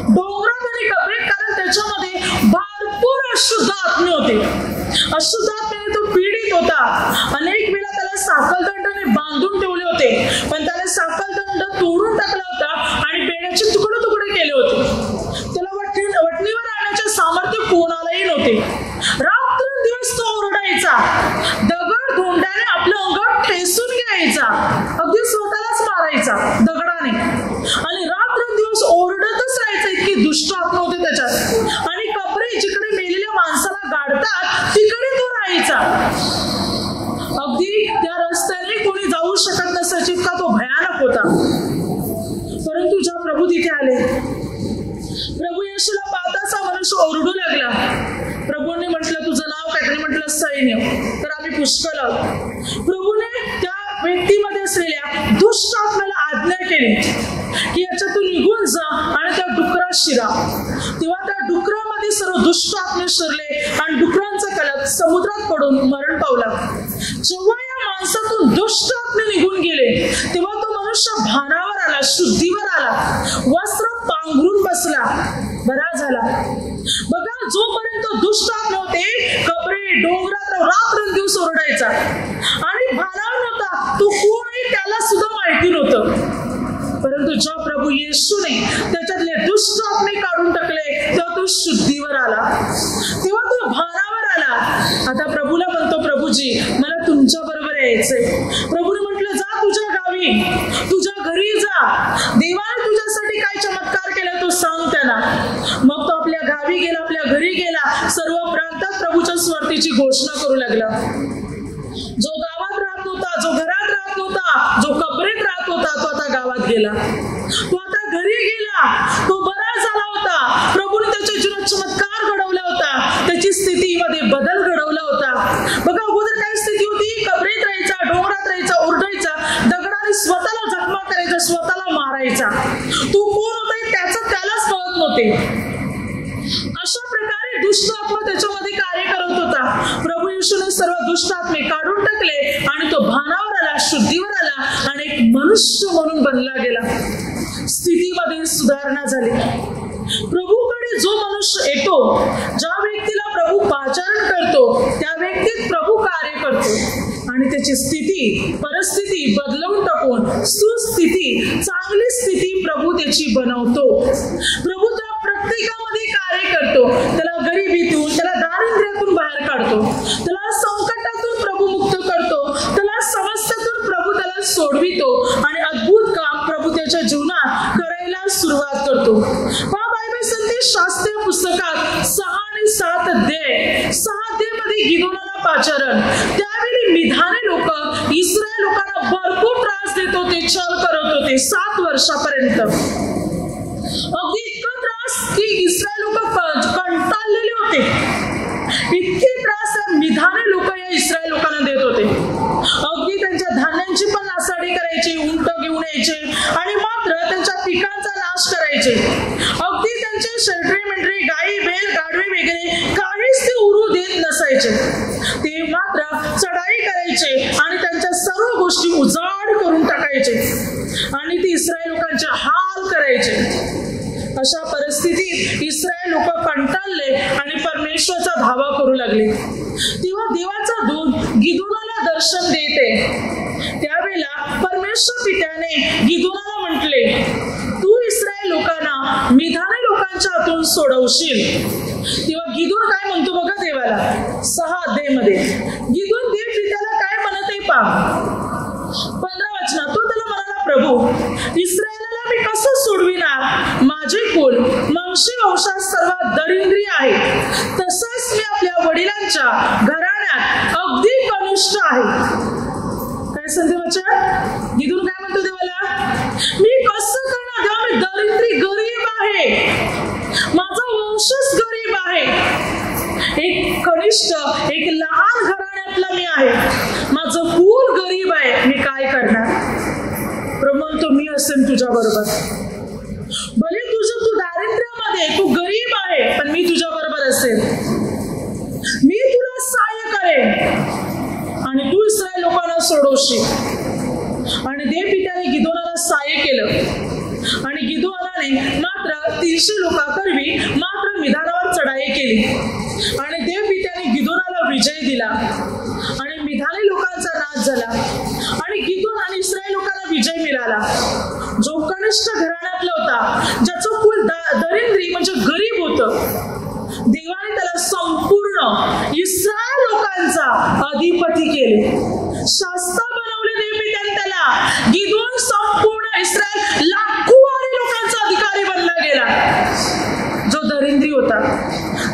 डोंगरात आणि कबरे, कारण त्याच्यामध्ये भरपूर अशुद्ध आत्मे होते. अशुद्ध आत्म्याने तो पीडित होता. मनुष्य ओरडू लागला. प्रभूने म्हटलं तुझं नाव काय? त्याने म्हटलं सैन्य. तर आम्ही पुष्कळ आहोत. प्रभूने त्या व्यक्तीमध्ये असलेल्या दुष्ट आत्म्याला आज्ञा केली की याच्यातून निघून जा आणि त्या डुकरात शिरा. तेव्हा त्या डुकरामध्ये सर्व दुष्ट आत्मे शिरले आणि डुकरांचा कलप समुद्रात पडून मरण पावला. जेव्हा या माणसातून दुष्ट आत्मे निघून गेले तेव्हा तो मनुष्य भानावर आला, शुद्धीवर आला, वस्त्र पांघरून बसला, बरा झाला. बघा, जोपर्यंत दुष्ट आत्मे होते कबरे डोंगरात रात्रंदिवस ओरडायचा आणि भानावर नव्हता, तो कोण आहे त्याला सुद्धा माहिती नव्हतं. परंतु जेव्हा प्रभू येशूने त्याच्यातले दुष्ट आत्मे काढून टाकले तेव्हा तो शुद्धीवर आला, तेव्हा तो भानावर आला. आता प्रभूला म्हणतो, प्रभूजी मला तुमच्या बरोबर यायचंय. प्रभूने म्हटलं जा तुझ्या गावी, तुझ्या घरी जा, देवाने तुझ्यासाठी काय चमत्कार केला तो सांग त्यांना. मग तो आपल्या गावी गेला, आपल्या घरी गेला, सर्व प्रांतात प्रभूच्या स्वार्थीची घोषणा करू लागला. जो गावात राहत नव्हता, जो घरात राहत नव्हता, जो कबरेत राहत होता, तो आता गावात गेला, तो आता घरी गेला, तो बरा झाला होता. प्रभूने त्याच्या जीवनात चमत्कार घडवला होता, त्याची स्थितीमध्ये बदल घडवला होता. बघा, अगोदर काय स्थिती होती? कबरेत राहायचा, डोंगरात राहायचा, ओरडायचा, दगडाने स्वतःला जखमा करायचा, स्वतःला मारायचा. तो कोण होता त्याचं त्यालाच कळत नव्हते. अशा प्रकारे दुष्ट आत्मा त्याच्यामध्ये कार्य करत होता. प्रभू येशूने सर्व दुष्ट आत्मे काढून टाकले आणि तो भानावर आला, शुद्धीवर आला आणि एक मनुष्य म्हणून बनला गेला. स्थितीमध्ये सुधारणा झाली. प्रभूकडे जो मनुष्य येतो, ज्या व्यक्तीला प्रभू पाचारण करतो, त्या व्यक्तीत प्रभू कार्य करतो आणि त्याची स्थिती परिस्थिती बदलवून टाकून सुस्थिती, चांगली स्थिती प्रभू त्याची बनवतो. प्रभू त्या प्रत्येकामध्ये कार्य करतो. त्याला गरिबीतून, त्याला दारिद्र्यातून बाहेर काढतो, त्याला संकटातून प्रभू मुक्त करतो, त्याला समस्येतून प्रभू त्याला सोडवितो आणि अद्भुत काम प्रभू त्याच्या जीवनात करायला सुरुवात करतो. बायबल संदेश शास्त्रीय पुस्तकात 6 आणि 7 अध्याय, 6 अध्यायामध्ये गिदोनाला पाचारण. त्यावेळी मिधाने लोक इस्रायल लोकांना भरपूर त्रास देत होते, छळ करत होते 7 वर्षापर्यंत. अगदी इतका त्रास की इस्रायल लोक कंटाळलेले होते. इतके त्रास मिधाने लोक या इस्रायल लोकांना देत होते. अगदी त्यांच्या धान्यांची पण नासाडी करायची, उंट घेऊन यायचे आणि मात्र त्यांच्या पिकांचा नाश करायचे. अगदी त्यांचे शेळी मेंढरे, गायी, बैल, गाढवे वगैरे काहीच ते उरू देत नसायचे. ते मात्र चढाई करायचे आणि त्यांच्या सर्व गोष्टी उजाड करून टाकायचे आणि ते इस्रायल लोकांचे हाल करायचे. अशा परिस्थितीत इस्रायल लोक कंटाळले आणि परमेश्वराचा धावा करू लागले. तेव्हा देवाचा दूत गिदोनाला दर्शन देते. त्यावेळेला परमेश्वर पित्याने गिदोनाला म्हटले, तू इस्रायल लोकांना मिधाने लोकांच्या हातून सोडवशील. तेव्हा गिदोन काय म्हणतो बघा देवाला, 6 अध्यायामध्ये गिदोन देव पित्याला काय म्हणत आहे पहा. 15 वचनात तो त्याला म्हणाला, प्रभू इस्रायलाला मी कसं सोडविणार? माझे कुल वंशी वंशात सर्वात दरिद्री आहे, तसंच मी आपल्या वडिलांच्या घराण्यात अगदी कनिष्ठ आहे. काय संधी वचन गिदोन काय म्हणतो देवाला, मी कसं करणार देवा? मी दरिद्री गरीब आहे, माझा वंशच गरीब आहे, एक कनिष्ठ, एक लहान घराण्यातला मी आहे, माझं कुल गरीब आहे, मी काय करणार? प्रभू म्हणतो, मी असेन तुझ्या बरोबर. भले तू दारिद्र्यामध्ये, तू गरीब आहे, पण मी तुझ्या बरोबर असेल. मी तुला सहाय्य करेन आणि तू इस्रायल लोकांना सोडवशील. आणि देव पित्याने गिदोनाला सहाय्य केलं आणि गिदोनाने मात्र 300 लोकांकरवी मात्र मिधानावर चढाई केली आणि देव पित्याने गिदोनाला विजय दिला आणि मिधानी लोकांचा नाश झाला आणि गिदोन आणि इस्रायल लोकांना विजय मिळाला. जो कनिष्ठ घराण्यातला होता, ज्याचं कुल दरिद्री म्हणजे गरीब होतं, देवाने त्याला संपूर्ण इस्रायल लोकांचा अधिपती केले, शास्त्र बनवले. देव पित्याने त्याला गिदोन संपूर्ण इस्रायल लाखोवारी लोकांचा अधिकारी बनला गेला. जो दरिद्री होता,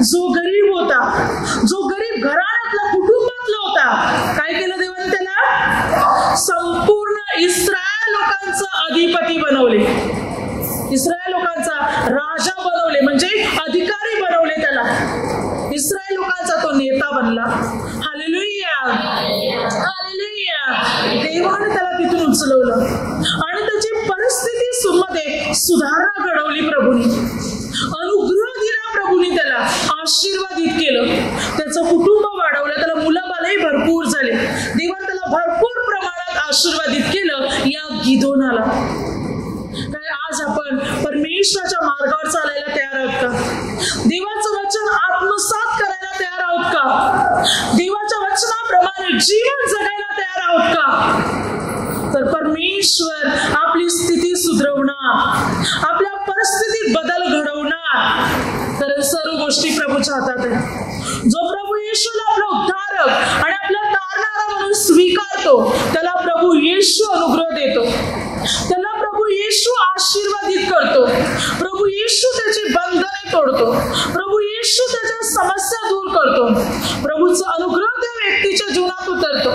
जो गरीब होता, जो गरीब घराण्यातला, कुटुंबातला होता, काय केलं देवाने त्याला? संपूर्ण इस्रायल लोकांचा अधिपती बनवले, इस्रायल लोकांचा राजा बनवले, म्हणजे अधिकारी बनवले. हालेलुया. देवाने त्याला तिथून उचलवलं आणि त्याची परिस्थिती मध्ये सुधारणा घडवली. प्रभूने अनुग्रह दिला, प्रभूने त्याला आशीर्वादित केलं, त्याचं कुटुंब वाढवलं, त्याला मुलाबालही भरपूर झाले. देवाने त्याला भरपूर प्रमाणात आशीर्वादित केलं या गिदोनाला. काय आज आपण परमेश्वराच्या मार्गावर चालायला तयार आहोत का? देवाचं वचन आत्मसात करायला तयार आहोत का? देवाच्या वचनाप्रमाणे जीवन जगायला तयार आहोत का? तर परमेश्वर आपली स्थिती सुधारवणार, आपल्या परिस्थितीत बदल घडवणार. तर सर्व गोष्टी प्रभूच्या हातात आहेत. जो प्रभू येशूला आपला उद्धारक आणि आपला तारणारा म्हणून स्वीकारतो त्याला प्रभू येशू अनुग्रह देतो, त्याला प्रभू येशू आशीर्वादित करतो, प्रभू येशू त्याची बंधने तोडतो, प्रभू येशू त्याच्या समस्या दूर करतो, प्रभूचा अनुग्रह त्या व्यक्तीच्या जीवनात उतरतो,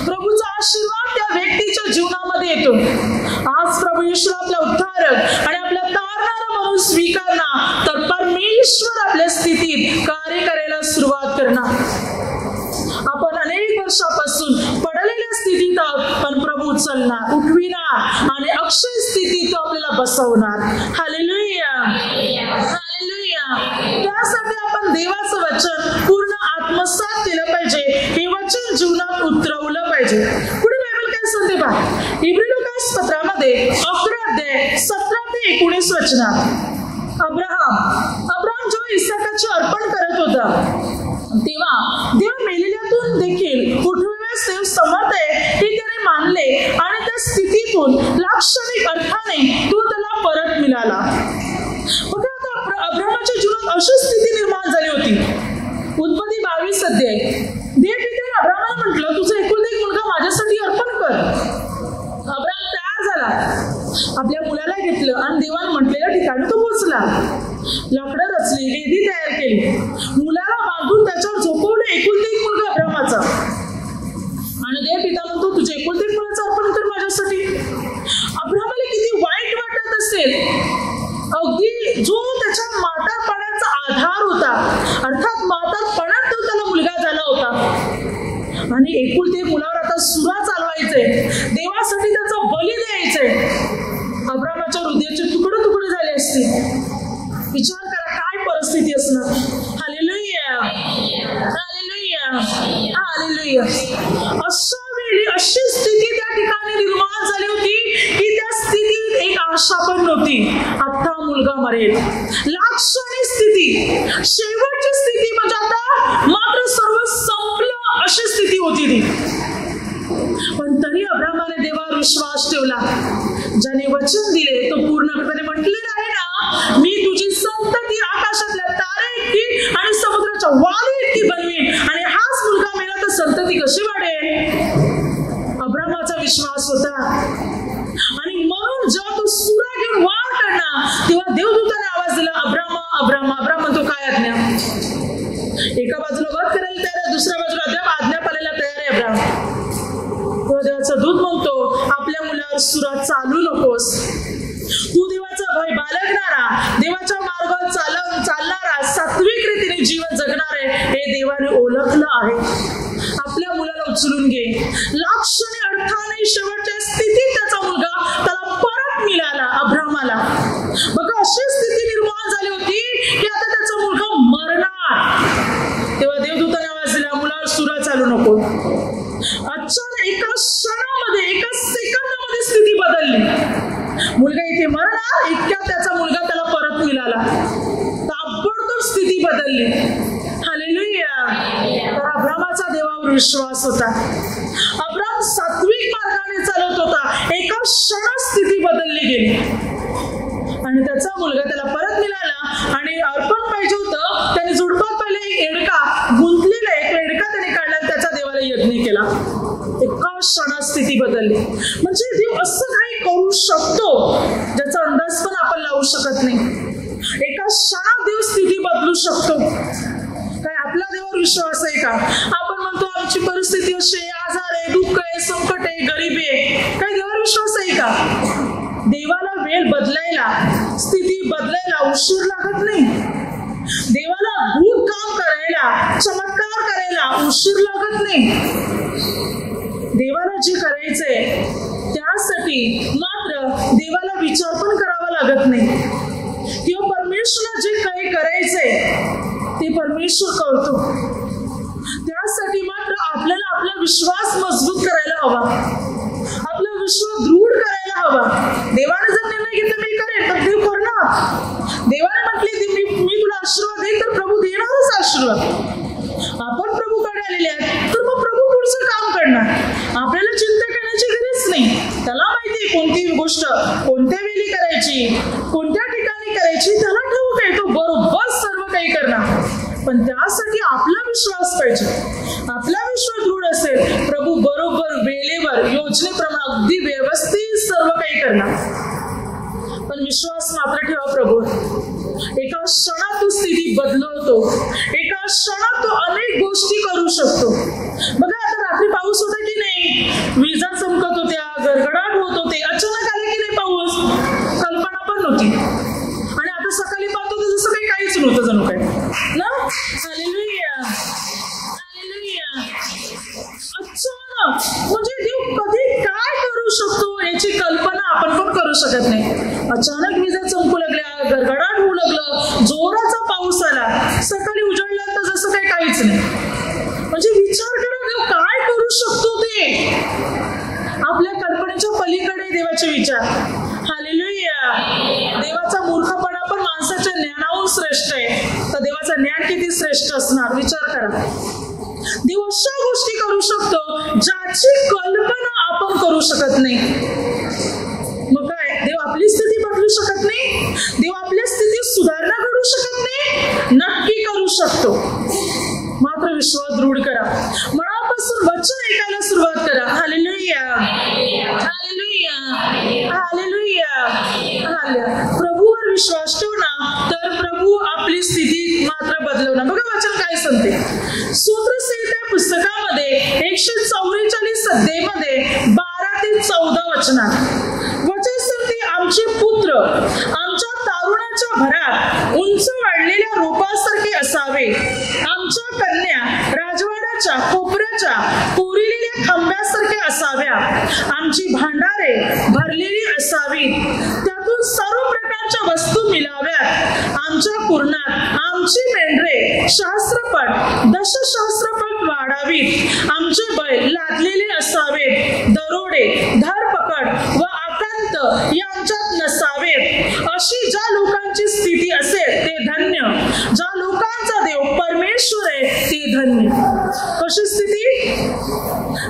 प्रभूचा आशीर्वाद त्या व्यक्तीच्या जीवनामध्ये येतो. आज प्रभू येशूला आपला उद्धारक आणि आपला तारणारा म्हणून स्वीकारणार तर परमेश्वर आपल्या स्थितीत कार्य करायला सुरुवात करणार. आपण अनेक वर्षापासून पडलेल्या स्थितीत आहोत, पण प्रभू उचलणार, उठविणार आणि अक्षय स्थितीत तो आपल्याला बसवणार. Hallelujah, hallelujah. त्यासाठी आपण देवाचं वचन पूर्ण आत्मसात केलं पाहिजे, हे वचन जीवनात उतरवलं पाहिजे. पुढे बायबल काय सांगते पहा, इब्री पत्रामध्ये 11 अध्याय 17 ते 19 वचनात अब्राहम जेव्हा इसाकाचे अर्पण करत होता तेव्हा देव मेलेल्यातून देखील उठविण्यास देव समर्थ आहे हे त्याने मानले आणि त्या स्थितीतून लाक्षणिक अर्थाने तो त्याला परत मिळाला. बघा आता अब्राहमाच्या जीवनात अशी स्थिती निर्माण झाली होती. उत्पत्ती 22 अध्याय. देव पित्याने अब्राहमाला म्हटलं, तुझा एकुलता एक मुलगा माझ्यासाठी अर्पण कर. अब्राहम तयार झाला, आपल्या मुलाला घेतलं आणि देवाने म्हटलेल्या ठिकाणी तो पोहोचला. लाकडं रचली, वेदी तयार केली, मुलाला बांधून त्याच्यावर झोपवलं. एकुलता एक मुलगा अब्राहमाचा. आणि देव पिता म्हणतो, तुझे एकुलता एक मुलाचं अर्पण कर माझ्यासाठी. अब्राहमाला किती वाईट वाटत असेल. अगदी जो त्याच्या म्हातारपणाचा आधार होता, अर्थात म्हातारपणात तो त्याला मुलगा झाला होता आणि एकुलते मुलावर आता सुरा चालवायचे, देवासाठी त्याचा बली द्यायचंय. अब्राहमाच्या हृदयाचे तुकडे तुकडे झाले असते. विचार करा काय परिस्थिती असणार. Hallelujah, hallelujah, hallelujah. अशा वेळी अशी स्थिती त्या ठिकाणी निर्माण झाली होती की त्या स्थितीत एक आशा पण नव्हती, आता मुलगा मरेल. लाक्षणिक स्थिती, शेवटची स्थिती, म्हणजे आता मात्र सर्व संपलं अशी स्थिती होती ती. पण तरी अब्राहमाने देवावर विश्वास ठेवला. ज्याने वचन दिले तो पूर्ण करताना म्हटलेलं आहे ना, मी तुझी संतती आकाशातल्या तारे इतकी आणि समुद्राच्या वाळू इतकी बनवीन. आणि हाच मुलगा मेला तर संतती कशी वाढेल. अब्राहमाचा विश्वास होता. आणि म्हणून जेव्हा तो सुरा घेऊन वार काढला तेव्हा देवदूताने आवाज दिला, अब्राहमा, अब्राहमा. अब्राहम म्हणतो, काय आज्ञा. एका बाजूला वध करायला तयार आहे, दुसऱ्या बाजूला अद्याप आज्ञा पाळायला तयार आहे अब्राहम. देवाचा दूत म्हणतो, आपल्या मुलावर सुरा चालू नकोस. तू देवाचा भय बाळगणारा, देवाच्या मार्गावर चालणारा, सात्विक रीतीने जीवन जगणारे हे देवाने ओळखलं आहे. आपल्या मुलाला उचलून घे. लाक्षणिक अर्थाने शेवटच्या स्थितीत त्याचा मुलगा त्याला परत मिळाला अब्राहमाला. बघा अशी स्थिती निर्माण झाली होती की आता त्याचा मुलगा मरणार. तेव्हा देवदूताने आवाज दिला, मुलावर सुरा चालू नको. अचानक एका क्षणामध्ये, एका सेकंदामध्ये स्थिती बदलली. मुलगा इथे मरणार, इतक्यात त्याचा मुलगा त्याला परत मिळाला. ताबडतोब स्थिती बदलली. हालेलुया. तर अब्राहमाचा देवावर विश्वास होता. अब्राहम सात्विक मार्गाने चालत होता. एका क्षणात स्थिती बदलली गेली आणि त्याचा मुलगा त्याला परत मिळाला. आणि अर्पण पाहिजे होतं, त्याने झुडपात पहिले एक एडका गुंतलेला एक एडका त्याने काढला आणि त्याचा देवाला यज्ञ केला. एका क्षणात स्थिती बदलली. म्हणजे देव असं काही करू शकतो ज्याचा अंदाज पण आपण लावू शकत नाही. एका क्षणात देव स्थिती बदलू शकतो. काय आपला देवावर विश्वास आहे का. आपण म्हणतो आमची परिस्थिती अशी आहे, आजार आहे, दुःख आहे, संकट आहे, गरिबी आहे. काय देवावर विश्वास आहे का. देवाला वेळ बदलायला, स्थिती बदलायला उशीर लागत नाही. देवाला भूत काम करायला, चमत्कार करायला उशीर लागत नाही. देवाला जे करायचंय त्यासाठी मात्र देवाला विचार पण करावा लागत नाही, किंवा परमेश्वराला जे काही करायचंय ते परमेश्वर करतो. त्यासाठी मात्र आपल्याला आपला विश्वास मजबूत करायला हवा, आपला विश्वास दृढ करायला हवा. देवाने जर निर्णय घेतला मी करेन तर देव करणार. देवाने म्हटले मी तुला आशीर्वाद देईन तर प्रभू देणारच आशीर्वाद. आपण प्रभूकडे आलेले आहेत तर मग प्रभू पुढचं काम करणार. आपल्याला चिंता करण्याची गरज नाही. त्याला माहिती कोणती गोष्ट कोणत्या वेळी करायची, कोणत्या ठिकाणी करायची, त्याला ठाऊक आहे. तो बरोबर सर्व काही करणार. पण त्यासाठी आपला विश्वास पाहिजे. आपला विश्वास दृढ असेल, प्रभू बरोबर वेळेवर योजनेप्रमाणे अगदी व्यवस्थित सर्व काही करणार. पण विश्वास मात्र ठेवा प्रभू. एका क्षणात तो स्थिती बदलवतो, एका क्षणात तो अनेक गोष्टी करू शकतो. बघा आता रात्री पाऊस होता की नाही, विजा चमकत होत्या, गडगडाट होत होते, अचानक आले की नाही पाऊस, कल्पना पण नव्हती. आणि आता सकाळी पाहतो तर जसं काही काहीच नव्हतं जणू काय ना. Hallelujah, hallelujah. अचानक म्हणजे देव कधी काय करू शकतो याची कल्पना आपण पण करू शकत नाही. अचानक विजा चमकू लागल्या, गडगडाट होऊ लागलं, जोराचा पाऊस आला, सकाळी उजळला तर जसं काही काहीच नाही. म्हणजे विचार करा देव काय करू शकतो. ते आपल्या कल्पनेच्या पलीकडे देवाचे विचार. हालेलुया. देवाचा मूर्खपणा पण माणसाच्या ज्ञानाहून श्रेष्ठ आहे, तर देवाचं ज्ञान किती श्रेष्ठ असणार विचार करा. देव अशा गोष्टी करू शकतो ज्याची कल्पना आपण करू शकत नाही. मग काय देव आपली स्थिती बदलू शकत नाही? देव आपल्या स्थितीत सुधारणा करू शकत नाही? नक्की करू शकतो. मात्र विश्वास दृढ करा, मनापासून वचन ऐकायला सुरुवात करा. Hallelujah, hallelujah, hallelujah, hallelujah. प्रभूवर विश्वास ठेवणार तर प्रभू आपली स्थिती मात्र बदलवणार. बघा वचन काय सांगते. स्तोत्रसंहिता पुस्तकामध्ये 144 अध्यायामध्ये 12 ते 14 वचनात वचन सांगते, आमचे पुत्र आमच्या तारुण्याच्या भरात उंच वाढलेल्या रोपासारखे असावे. आमच्या कन्या राजवाड्याच्या कोपऱ्याच्या कोरिलेल्या खांब्यासारखे असाव्या. आमची भांडारे भरलेली असावीत, त्यातून सर्व प्रकारच्या वस्तू मिळाव्यात. आमच्या कुरणात आमची मेंढरे शास्त्रपट दशशास्त्रपट वाढावीत. आमचे बैल लादलेले असावेत. दरोडे धरपकड व आकांत यांच्यात नसावेत. अशी ज्या लोकांची स्थिती असेल ते धन्य. ज्या लोकांचा देव परमेश्वर आहे ते धन्य. कशी स्थिती?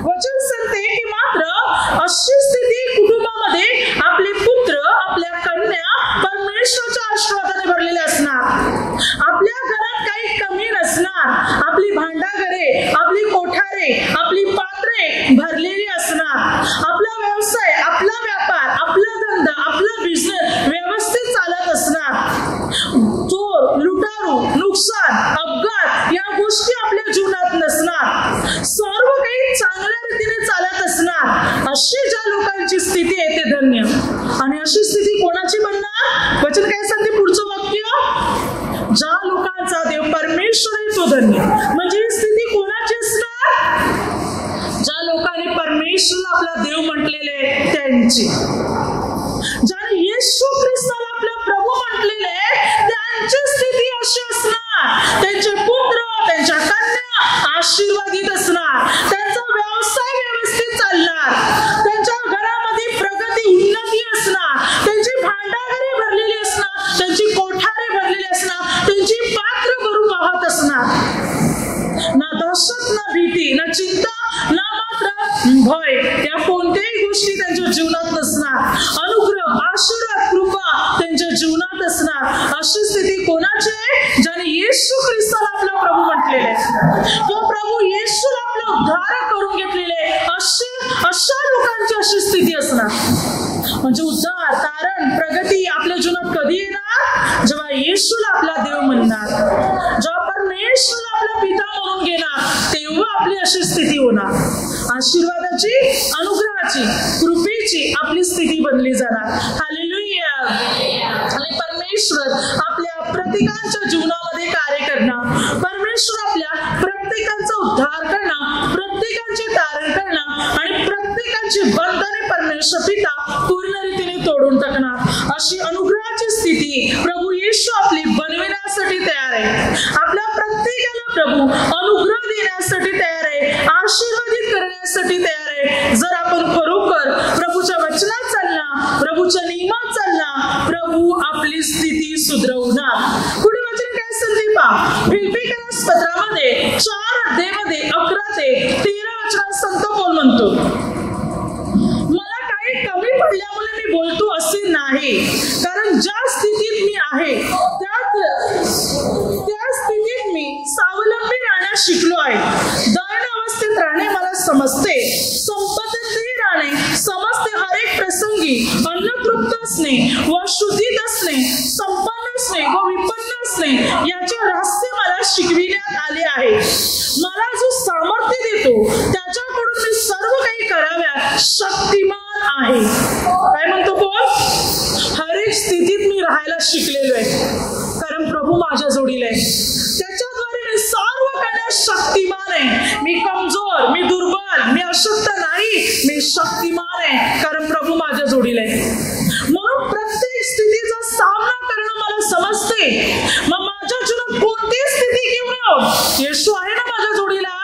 वचन सांगते की मात्र अशी स्थिती कुटुंबामध्ये आपले पुत्र आपल्या कन्या परमेश्वराच्या आशीर्वादाने भरलेले असणार. आपल्या घरात काही कमी नसणार. आपली भांडाघरे, आपली कोठारे, आपली पात्रे भरलेली असणार. आपला व्यवसाय, आपला व्यापार, आपला धंदा, आपला बिझनेस व्यवस्थित चालत असणार. चोर, लुटारू, नुकसान, अपघात या गोष्टी आपल्या जीवनात नसणार. सर्व काही चांगल्या रीतीने चालत असणार. अशी ज्या लोकांची स्थिती आहे ते धन्य. आणि अशी स्थिती कोणाची बनणार? वचन काय सांगते पुढचं वाक्य? ज्या लोकांचा देव परमेश्वर आहे तो धन्य. म्हणजे ही स्थिती कोणाची असणार? ज्या लोकांनी परमेश्वरला आपला देव म्हटलेले त्यांची. ज्याने येशू ख्रिस्ताला आपला प्रभू म्हटलेले त्यांची स्थिती अशी असणार. त्यांचे पुत्र, त्यांच्या कन्या आशीर्वादित असणार. त्यांचा व्यवसाय व्यवस्थित चालणार. त्यांच्या घरामध्ये प्रगती, उन्नती असणार. त्यांची भांडाघरे भरलेली असणार. त्यांची कोठारे भरलेली असणार. त्यांची पात्र भरून वाहत असणार. ना दहशत, ना भीती, ना चिंता, ना मात्र भय या कोणत्याही गोष्टी त्यांच्या जीवनात नसणार. अनुग्रह, आशीर्वाद, कृपा त्यांच्या जीवनात असणार. अशी स्थिती कोणाची आहे? ज्याने येशू ख्रिस्ताला आपला प्रभू म्हटलेले आहे किंवा प्रभू येशूला आपला उद्धार करून घेतलेले अशा लोकांची अशी स्थिती असणार. म्हणजे उद्धार, तारण, प्रगती आपल्या जीवनात कधी येणार? जेव्हा येशूला आपला देव म्हणणार, जेव्हा परमेश्वरला आपला पिता म्हणून घेणार, तेव्हा आपली अशी स्थिती होणार. आशीर्वादाची, अनुग्रहाची, कृपेची आपली स्थिती बनली जाणार. हालेलुया. आणि परमेश्वर आपल्या प्रत्येकाच्या जीवनामध्ये कार्य करणार. परमेश्वर आपल्या प्रत्येकाचा उद्धार करणार, प्रत्येकाचे तारण करणार आणि प्रत्येक अनुग्रहाची बंधने परमेश्वर पिता पूर्ण रीतीने तोडून टाकणार. अशी अनुग्रहाची स्थिती प्रभू येशू आपली बनविण्यासाठी तयार आहे. आपल्या प्रत्येकाला प्रभू अनुग्रह देण्यासाठी तयार आहे, आशीर्वादित करण्यासाठी तयार आहे. जर आपण खरोखर प्रभूच्या वचनात चालणार, प्रभूच्या नियमात चालणार, प्रभू आपली स्थिती सुधरवणार. पुढे वचन काय सांगते पहा, फिलिप्पियस पत्रामध्ये 4 अध्यायामध्ये 11 ते 13 वचनात संत पौल म्हणतो, मला काही कमी पडल्यामुळे मी बोलतो असे नाही, कारण ज्या स्थितीत मी आहे त्या स्थितीत मी स्वावलंबी राहण्यास शिकलो आहे. दयनीय अवस्थेत राहणे मला समजते, संपत्तीतही राहणे समजते. हर एक प्रसंगी अन्नतृप्त असणे व शुद्धीत असणे, संपन्न असणे व विपन्न असणे याचे रहस्य मला शिकविण्यात आले आहे. मला जो सामर्थ्य देतो त्याच्याकडून मी सर्व काही कराव्या शक्तिमान आहे. काय म्हणतो बोल, हर एक स्थितीत मी राहायला शिकलेलो आहे, कारण प्रभू माझ्या जोडीला आहे. त्याच्याद्वारे मी सर्व करण्यास शक्तिमान आहे. मी कमजोर, मी दुर्बल, मी अशक्त नाही, मी शक्तिमान आहे, कारण प्रभू माझ्या जोडीला आहे. म्हणून प्रत्येक स्थितीचा सामना करणं मला समजते. मग माझ्या जीवनात कोणती स्थिती घेऊन येऊ, येशू आहे ना माझ्या जोडीला,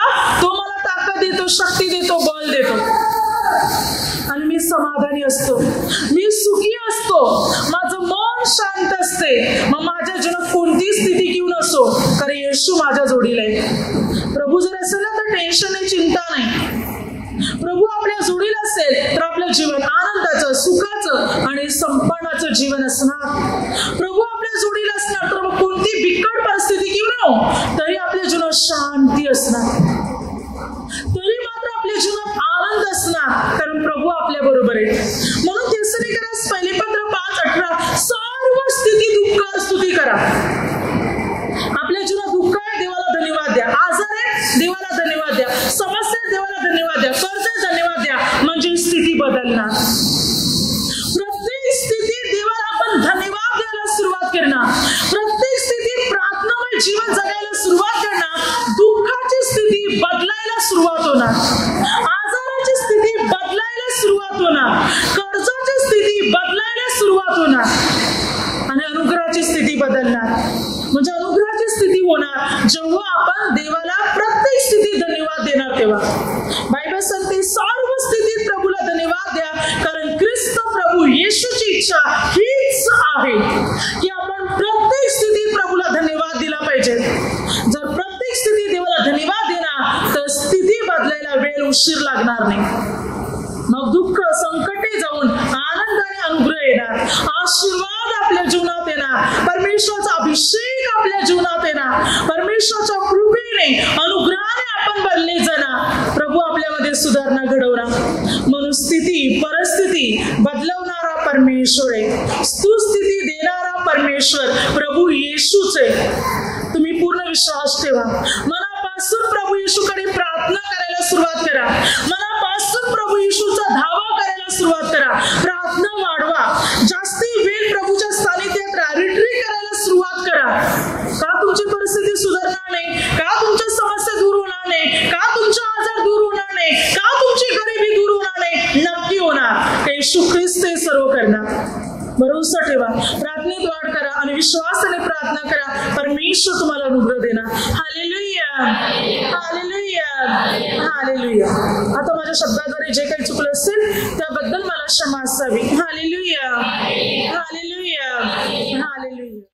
तो मला ताकद देतो, शक्ती देतो, बल देतो, आणि मी समाधानी असतो, मी सुखी असतो, माझं मन शांत असते. मग माझ्या जीवनात कोणती स्थिती घेऊन असो, कारण येशू माझ्या जोडीला आहे. प्रभू जर असेल ना तर टेन्शन नाही, चिंता नाही. प्रभू आपल्या जोडीला असेल तर आपलं जीवन आनंदाचं, सुखाचं आणि संपन्नाचं जीवन असणार. प्रभू आपल्या जोडीला असणार तर कोणती बिकट परिस्थिती घेऊन येऊ तरी आपल्या जीवनात शांती असणार, तरी मात्र आपल्या जीवनात आनंद असणार, कारण प्रभू आपल्या बरोबर आहे. म्हणून थेसलोनिकस पहिले पत्र 5:18 सर्व स्थिती दुःख स्तुती करा. आपल्या जीवनात दुःख आहे, देवाला धन्यवाद द्या. आजार आहे, देवाला धन्यवाद द्या. समस्या, देवाला धन्यवाद द्या. कर्ज, धन्यवाद द्या, म्हणजे स्थिती बदलणार. प्रत्येक स्थितीत देवाला आपण धन्यवाद द्यायला सुरुवात करणार. प्रत्येक स्थितीत प्रार्थनामय जीवन जगायला सुरुवात करणार. दुःखाची स्थिती बदलायला सुरुवात होणार, आजाराची स्थिती बदलायला सुरुवात होणार, कर्जाची स्थिती बदलायला सुरुवात होणार, आणि अनुग्रहाची स्थिती बदलणार. म्हणजे अनुग्रहाची स्थिती होणार जेव्हा आपण देवाला प्रत्येक स्थितीत धन्यवाद देणार. तेव्हा बायबल सांगते सर्व स्थितीत प्रभूला धन्यवाद द्या, कारण ख्रिस्त प्रभू येशूची इच्छा हीच आहे की आपण प्रत्येक स्थितीत प्रभूला धन्यवाद दिला पाहिजे. जर प्रत्येक स्थितीत देवाला धन्यवाद देणार तर स्थिती बदलायला वेळ उशीर लागणार नाही. मग दुःख, संकटे जाऊन आनंदाने अनुग्रह येणार, आशीर्वाद आपल्या जीवनात येणार, परमेश्वराचा अभिषेक आपल्या जीवनात येणार, परमेश्वराच्या कृपेने, अनुग्रहाने आपण बनले जाणार. प्रभू आपल्यामध्ये सुधारणा घडवणार. म्हणून स्थिती, परिस्थिती बदलवणारा परमेश्वर आहे, सुस्थिती देणारा परमेश्वर प्रभू येशूच आहे. तुम्ही पूर्ण विश्वास ठेवा. मनापासून प्रभू येशूकडे प्रार्थना करायला सुरुवात करा. मनापासून प्रभू येशूचा धावा करायला सुरुवात करा. प्रार्थना वाढवा. जास्ती वेळ प्रभूच्या सानिध्यात राहा. रिट्रीट करायला सुरुवात करा. का तुमची परिस्थिती सुधारणार नाही, का तुमच्या समस्या दूर होणार नाही, का तुमचे आजार दूर होणार नाही, का तुमची गरिबी दूर होणार नाही, नक्की होणार. येशू ख्रिस्त हे सर्व करणार. भरोसा ठेवा, प्रार्थनेत वाढ करा आणि विश्वासाने प्रार्थना करा. परमेश्वर तुम्हाला अनुग्रह देणार. Hallelujah, hallelujah, hallelujah. आता माझ्या शब्दाद्वारे जे काही चुकलं असेल त्याबद्दल मला क्षमा असावी. Hallelujah, hallelujah, hallelujah.